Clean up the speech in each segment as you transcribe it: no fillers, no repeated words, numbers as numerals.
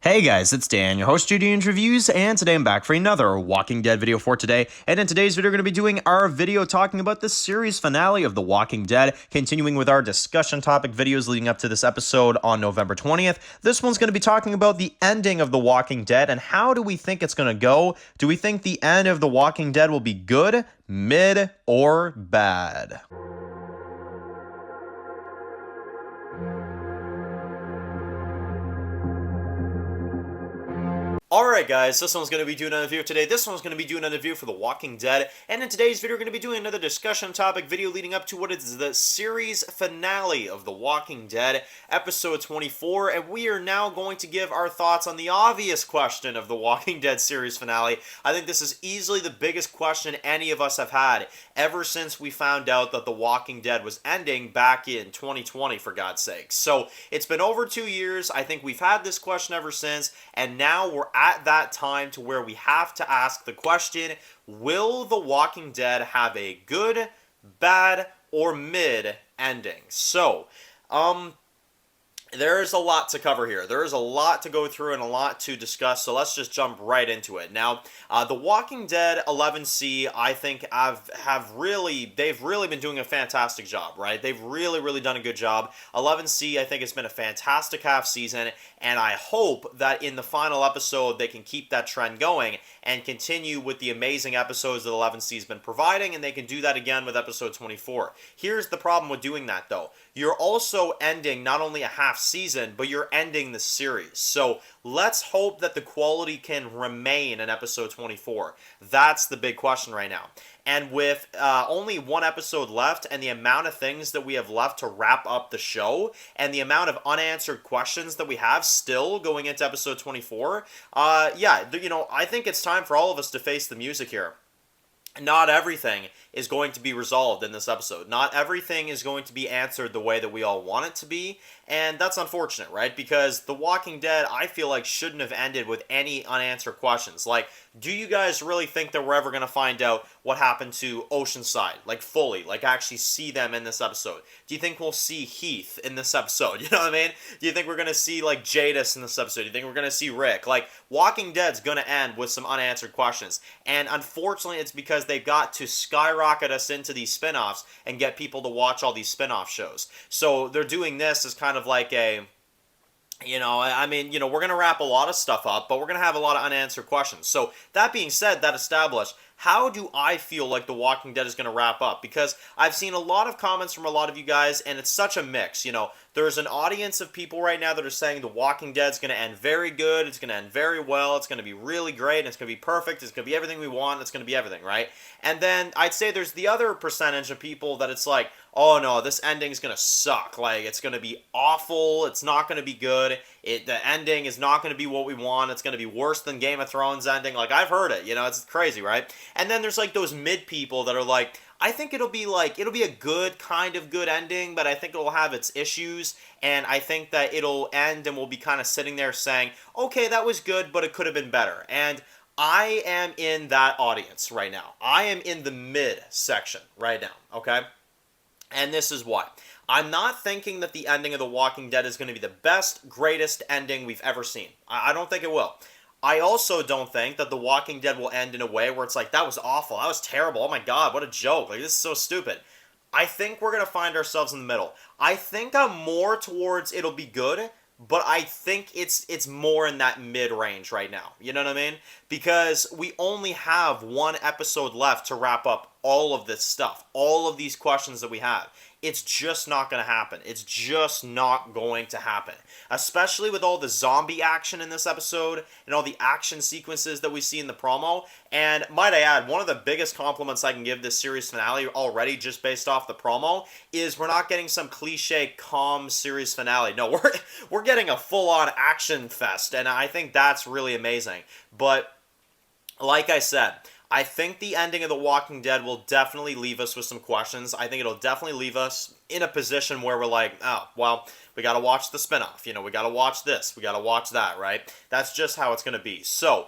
Hey guys, it's Dan, your host Judy Reviews, and today I'm back for another Walking Dead video for today. And in today's video, we're going to be doing our video talking about the series finale of The Walking Dead, continuing with our discussion topic videos leading up to this episode on November 20th. This one's going to be talking about the ending of The Walking Dead and how do we think it's going to go? Do we think the end of The Walking Dead will be good, mid, or bad? Alright guys, this one's going to be doing another video today. This one's going to be doing another video for The Walking Dead. And in today's video, we're going to be doing another discussion topic video leading up to what is the series finale of The Walking Dead, episode 24. And we are now going to give our thoughts on the obvious question of The Walking Dead series finale. I think this is easily the biggest question any of us have had ever since we found out that The Walking Dead was ending back in 2020, for God's sake. So it's been over 2 years. I think we've had this question ever since. And now we're at that time to where we have to ask the question, will The Walking Dead have a good, bad, or mid ending? So, there's a lot to cover here. There is a lot to go through and a lot to discuss, so let's just jump right into it. Now, The Walking Dead 11C, I think they've really been doing a fantastic job, right? They've really done a good job. 11C, I think it's been a fantastic half season, and I hope that in the final episode they can keep that trend going and continue with the amazing episodes that 11C has been providing, and they can do that again with episode 24. Here's the problem with doing that, though. You're also ending not only a half season, but you're ending the series. So let's hope that the quality can remain in episode 24. That's the big question right now. And with only one episode left and the amount of things that we have left to wrap up the show and the amount of unanswered questions that we have still going into episode 24, I think it's time for all of us to face the music here. Not everything is going to be resolved in this episode. Not everything is going to be answered the way that we all want it to be, and that's unfortunate, right? Because The Walking Dead, I feel like, shouldn't have ended with any unanswered questions. Like, do you guys really think that we're ever going to find out what happened to Oceanside, like fully, like actually see them in this episode? Do you think we'll see Heath in this episode? You know what I mean? Do you think we're going to see, like, Jadis in this episode? Do you think we're going to see Rick? Like, Walking Dead's going to end with some unanswered questions, and unfortunately, it's because they've got to skyrocket us into these spin-offs and get people to watch all these spin-off shows. So they're doing this as kind of like a, we're going to wrap a lot of stuff up, but we're going to have a lot of unanswered questions. So that being said, that established, how do I feel like The Walking Dead is going to wrap up? Because I've seen a lot of comments from a lot of you guys, and it's such a mix. There's an audience of people right now that are saying The Walking Dead is going to end very good, it's going to end very well, it's going to be really great, it's going to be perfect, it's going to be everything we want, it's going to be everything, right? And then I'd say there's the other percentage of people that it's like, oh no, this ending is going to suck. Like, it's going to be awful, it's not going to be good, the ending is not going to be what we want, it's going to be worse than Game of Thrones ending. Like, I've heard it, it's crazy, right? And then there's like those mid people that are like, I think it'll be a good, kind of good ending, but I think it'll have its issues, and I think that it'll end and we'll be kind of sitting there saying, okay, that was good, but it could have been better. And I am in that audience right now. I am in the mid section right now, okay? And this is why. I'm not thinking that the ending of The Walking Dead is going to be the best, greatest ending we've ever seen. I don't think it will. I also don't think that The Walking Dead will end in a way where it's like, that was awful, that was terrible, oh my god, what a joke, like, this is so stupid. I think we're going to find ourselves in the middle. I think I'm more towards it'll be good, but I think it's more in that mid-range right now. You know what I mean? Because we only have one episode left to wrap up all of this stuff, all of these questions that we have. It's just not going to happen. It's just not going to happen. Especially with all the zombie action in this episode and all the action sequences that we see in the promo. And might I add, one of the biggest compliments I can give this series finale already just based off the promo is we're not getting some cliche calm series finale. No, we're getting a full-on action fest, and I think that's really amazing. But like I said, I think the ending of The Walking Dead will definitely leave us with some questions. I think it'll definitely leave us in a position where we're like, oh, well, we got to watch the spinoff. We got to watch this. We got to watch that, right? That's just how it's going to be. So,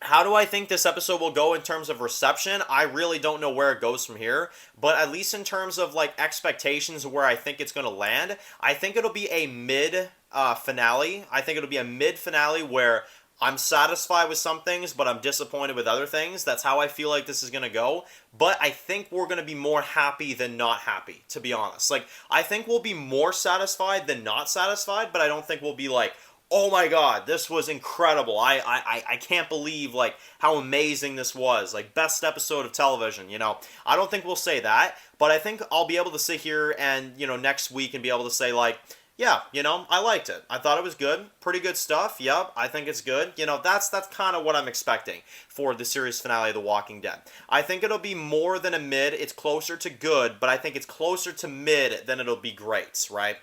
How do I think this episode will go in terms of reception? I really don't know where it goes from here, but at least in terms of like expectations where I think it's going to land, I think it'll be a mid finale. I think it'll be a mid finale where I'm satisfied with some things, but I'm disappointed with other things. That's how I feel like this is going to go. But I think we're going to be more happy than not happy, to be honest. Like, I think we'll be more satisfied than not satisfied, but I don't think we'll be like, oh my god, this was incredible. I can't believe like how amazing this was. Like best episode of television, you know. I don't think we'll say that, but I think I'll be able to sit here and, you know, next week and be able to say like, yeah, you know, I liked it. I thought it was good. Pretty good stuff. Yep, I think it's good. You know, that's kind of what I'm expecting for the series finale of The Walking Dead. I think it'll be more than a mid. It's closer to good, but I think it's closer to mid than it'll be great, right?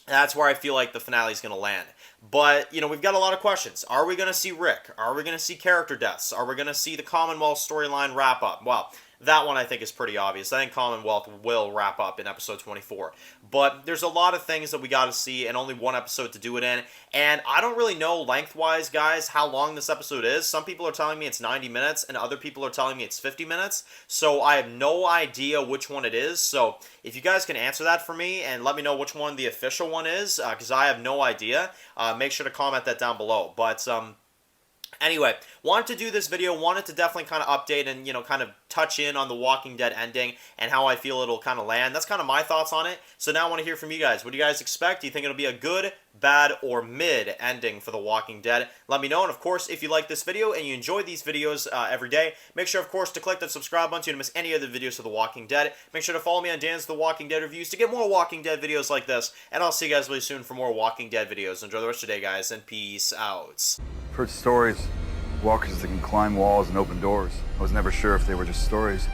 That's where I feel like the finale is going to land. But, you know, we've got a lot of questions. Are we going to see Rick? Are we going to see character deaths? Are we going to see the Commonwealth storyline wrap up? Well, that one I think is pretty obvious. I think Commonwealth will wrap up in episode 24. But there's a lot of things that we got to see and only one episode to do it in. And I don't really know lengthwise, guys, how long this episode is. Some people are telling me it's 90 minutes and other people are telling me it's 50 minutes. So I have no idea which one it is. So if you guys can answer that for me and let me know which one the official one is, because I have no idea, make sure to comment that down below. But anyway, wanted to do this video, wanted to definitely kind of update and, you know, kind of touch in on The Walking Dead ending and how I feel it'll kind of land. That's kind of my thoughts on it. So now I want to hear from you guys. What do you guys expect? Do you think it'll be a good, bad, or mid ending for The Walking Dead? Let me know. And of course, if you like this video and you enjoy these videos every day, make sure, of course, to click that subscribe button so you don't miss any other videos of The Walking Dead. Make sure to follow me on Dan's The Walking Dead Reviews to get more Walking Dead videos like this. And I'll see you guys really soon for more Walking Dead videos. Enjoy the rest of your day, guys, and peace out. Heard stories. Walkers that can climb walls and open doors. I was never sure if they were just stories